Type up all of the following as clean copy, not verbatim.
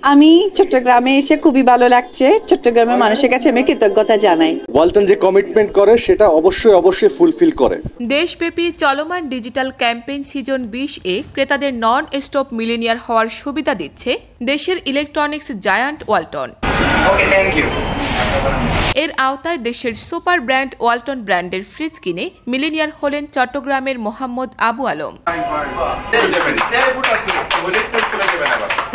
আমি চট্টগ্রামে এসে খুবই ভালো লাগছে। চট্টগ্রামের মানুষের কাছে আমি কৃতজ্ঞতা জানাই। ওয়ালটন যে কমিটমেন্ট করে সেটা অবশ্যই ফুলফিল করে। দেশব্যাপী চলমান ডিজিটাল ক্যাম্পেইন সিজন 20-এ ক্রেতাদের নন স্টপ মিলিনিয়ার হওয়ার সুবিধা দিচ্ছে দেশের ইলেকট্রনিক্স জায়ান্ট ওয়ালটন। এর আওতায় দেশের সুপার ব্র্যান্ড ওয়ালটন ব্র্যান্ডের ফ্রিজ কিনে মিলিনিয়ার হলেন চট্টগ্রামের মোহাম্মদ আবু আলম।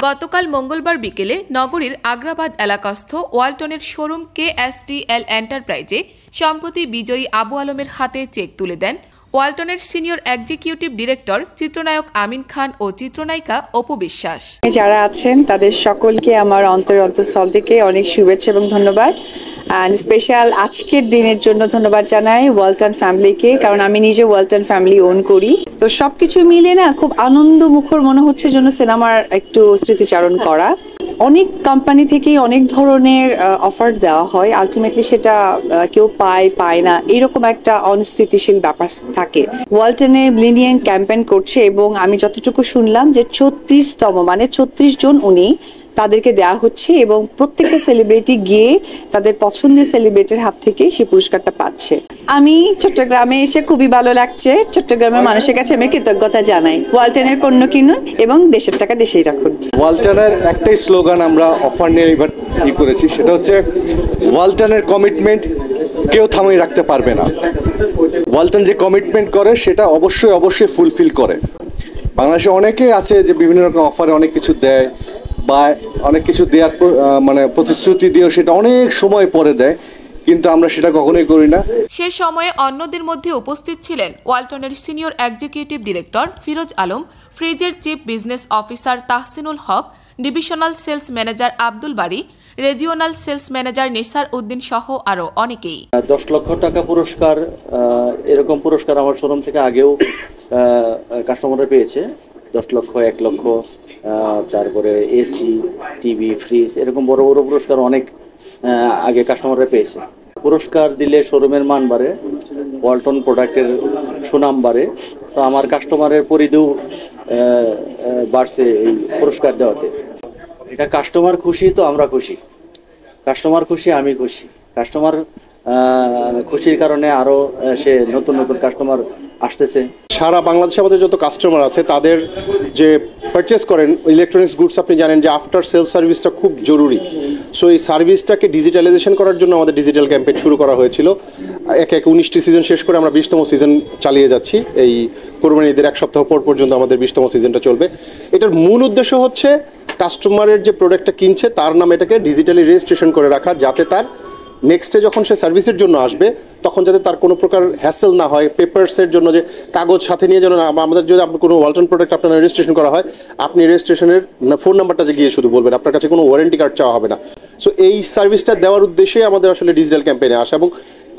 গতকাল মঙ্গলবার বিকেলে নগরীর আগ্রাবাদ এলাকাস্থ ওয়ালটনের শোরুম KSTL এন্টারপ্রাইজে সম্প্রতি বিজয়ী আবু আলমের হাতে চেক তুলে দেন ওয়ালটনের সিনিয়র এক্সিকিউটিভ ডিরেক্টর চিত্রনায়ক আমিন খান ও চিত্রনায়িকা অপু বিশ্বাস। যারা আছেন তাদের সকলকে আমার অন্তঃস্থল থেকে অনেক শুভেচ্ছা এবং ধন্যবাদ। স্পেশাল আজকের দিনের জন্য ধন্যবাদ জানাই ওয়ালটন ফ্যামিলিকে, কারণ আমি নিজে ওয়ালটন ফ্যামিলি ওন করি। তো সবকিছু মিলে না খুব আনন্দমুখর মনে হচ্ছে জন্য সিনেমার একটু স্মৃতিচারণ করা। অনেক কোম্পানি থেকেই অনেক ধরনের অফার দেওয়া হয়, আলটিমেটলি সেটা কেউ পায় না, এরকম একটা অনিশ্চিতিশীল ব্যাপার থাকে। ওয়ালটনে মিলিনিয়ার ক্যাম্পেইন করছে এবং আমি যতটুকু শুনলাম যে 36তম মানে 36 জন উনি তাদেরকে দেওয়া হচ্ছে এবং প্রত্যেকটা সেলিব্রিটি গিয়ে তাদের পছন্দের সেলিব্রিটির হাত থেকে সেই পুরস্কারটা পাচ্ছে। আমি চট্টগ্রামে এসে খুবই ভালো লাগছে। চট্টগ্রামের মানুষের কাছে আমি কৃতজ্ঞতা জানাই। ওয়ালটনের পণ্য কিনুন এবং দেশের টাকা দেশেই রাখুন। ওয়ালটনের একটাই স্লোগান আমরা অফার নিয়ে এবার করেছি, সেটা হচ্ছে ওয়ালটনের কমিটমেন্ট কেউ থামিয়ে রাখতে পারবে না। ওয়ালটন যে কমিটমেন্ট করে সেটা অবশ্যই ফুলফিল করে। বাংলাদেশে অনেকেই আছে যে বিভিন্ন রকম অফারে অনেক কিছু দেয় বা অনেক কিছু দেওয়ার মানে প্রতিশ্রুতি দিয়েও সেটা অনেক সময় পরে দেয়, কিন্তু আমরা সেটা কখনোই করি না। সে সময়ে অন্যদের মধ্যে উপস্থিত ছিলেন ওয়ালটনের senior executive director Firoz Alam, ফ্রিজের chief business officer Tahsinul Haque, divisional sales manager Abdul Bari, regional sales manager Nisar Uddin সহ আরও অনেকেই। 10 লক্ষ টাকা পুরস্কার, এরকম পুরস্কার আমার শোরুম থেকে আগেও কাস্টমাররা পেয়েছে। 10 লক্ষ, 1 লক্ষ, তারপরে এসি, টিভি, ফ্রিজ, এরকম বড় বড় পুরস্কার অনেক আগে কাস্টমাররা পেয়েছে। পুরস্কার দিলে শোরুমের মান বাড়ে, ওয়ালটন প্রোডাক্টের সুনাম বাড়ে। তো আমার কাস্টমারের পরিধিও বাড়ছে এই পুরস্কার দেওয়াতে। এটা কাস্টমার খুশি তো আমরা খুশি, কাস্টমার খুশি আমি খুশি। কাস্টমার খুশির কারণে আরও সে নতুন কাস্টমার আসতেছে। সারা বাংলাদেশে আমাদের যত কাস্টমার আছে তাদের যে পারচেস করেন ইলেকট্রনিক্স গুডস, আপনি জানেন যে আফটার সেল সার্ভিসটা খুব জরুরি। সো এই সার্ভিসটাকে ডিজিটালাইজেশন করার জন্য আমাদের ডিজিটাল ক্যাম্পেইন শুরু করা হয়েছিল। একে 19টি সিজন শেষ করে আমরা 20তম সিজন চালিয়ে যাচ্ছি। এই কোরবানি ঈদের 1 সপ্তাহ পর পর্যন্ত আমাদের 20তম সিজনটা চলবে। এটার মূল উদ্দেশ্য হচ্ছে কাস্টমারের যে প্রোডাক্টটা কিনছে তার নাম এটাকে ডিজিটালি রেজিস্ট্রেশন করে রাখা, যাতে তার নেক্সটে যখন সে সার্ভিসের জন্য আসবে তখন যাতে তার কোনো প্রকার হ্যাসেল না হয়। পেপারসের জন্য যে কাগজ সাথে নিয়ে যেন আমাদের যদি আপনার কোনো ওয়ালটন প্রোডাক্ট আপনার রেজিস্ট্রেশন করা হয়, আপনি রেজিস্ট্রেশনের ফোন নাম্বারটা যে গিয়ে শুধু বলবেন, আপনার কাছে কোনো ওয়ারেন্টি কার্ড চাওয়া হবে না। সো এই সার্ভিসটা দেওয়ার উদ্দেশ্যে আমাদের আসলে ডিজিটাল ক্যাম্পেইনে আসা, এবং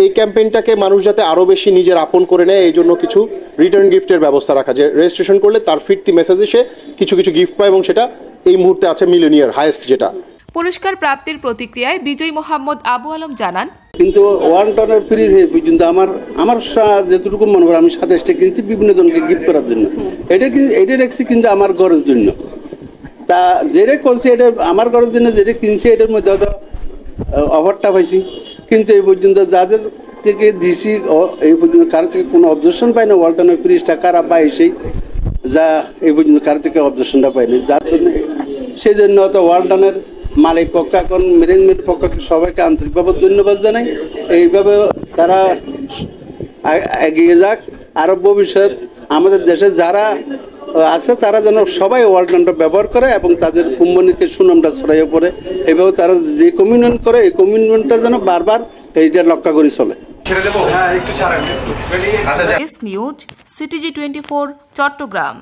এই ক্যাম্পেইনটাকে মানুষ যাতে আরও বেশি নিজের আপন করে নেয় এই জন্য কিছু রিটার্ন গিফটের ব্যবস্থা রাখা, যে রেজিস্ট্রেশন করলে তার ফিরতি মেসেজে সে কিছু গিফট পায়, এবং সেটা এই মুহূর্তে আছে মিলিনিয়ার হাইয়েস্ট যেটা। পুরস্কার প্রাপ্তির প্রতিক্রিয়ায় বিজয়ী মোহাম্মদ আবু আলম জানান, কিন্তু ওয়ালটনের ফ্রিজ কিন্তু আমার যেটুকু মনে হয় আমি 27টা কিনছি বিভিন্ন জনকে গিফট করার জন্য। এটা রাখছি কিন্তু আমার ঘরের জন্য। তা যেটা করছি এটা আমার ঘরের জন্য, যেটা কিনছি এটার মধ্যে হয়তো অফারটা পাইছি, কিন্তু এই পর্যন্ত যাদের থেকে দিছি এই পর্যন্ত কারো থেকে কোনো অবজেকশন পাই না। ওয়ালটনের ফ্রিজটা কারা পায় সেই যা এই পর্যন্ত কারো থেকে অবজেকশনটা পাইনি, যার জন্য সেই জন্য হয়তো ওয়ালটনের মালিক পক্ষ এখন ম্যানেজমেন্ট পক্ষকে সবাইকে আন্তরিকভাবে ধন্যবাদ জানাই। এইভাবে তারা এগিয়ে যাক, আরও ভবিষ্যৎ আমাদের দেশে যারা আছে তারা যেন সবাই ওয়ালটনটা ব্যবহার করে এবং তাদের কোম্পানিকে সুনামটা ছড়াইয়ে পড়ে। এইভাবে তারা যে কমিটমেন্ট করে এই কমিটমেন্টটা যেন বারবার এইটা লক্ষ্য করে চলে। News CTG 24 Chittagong.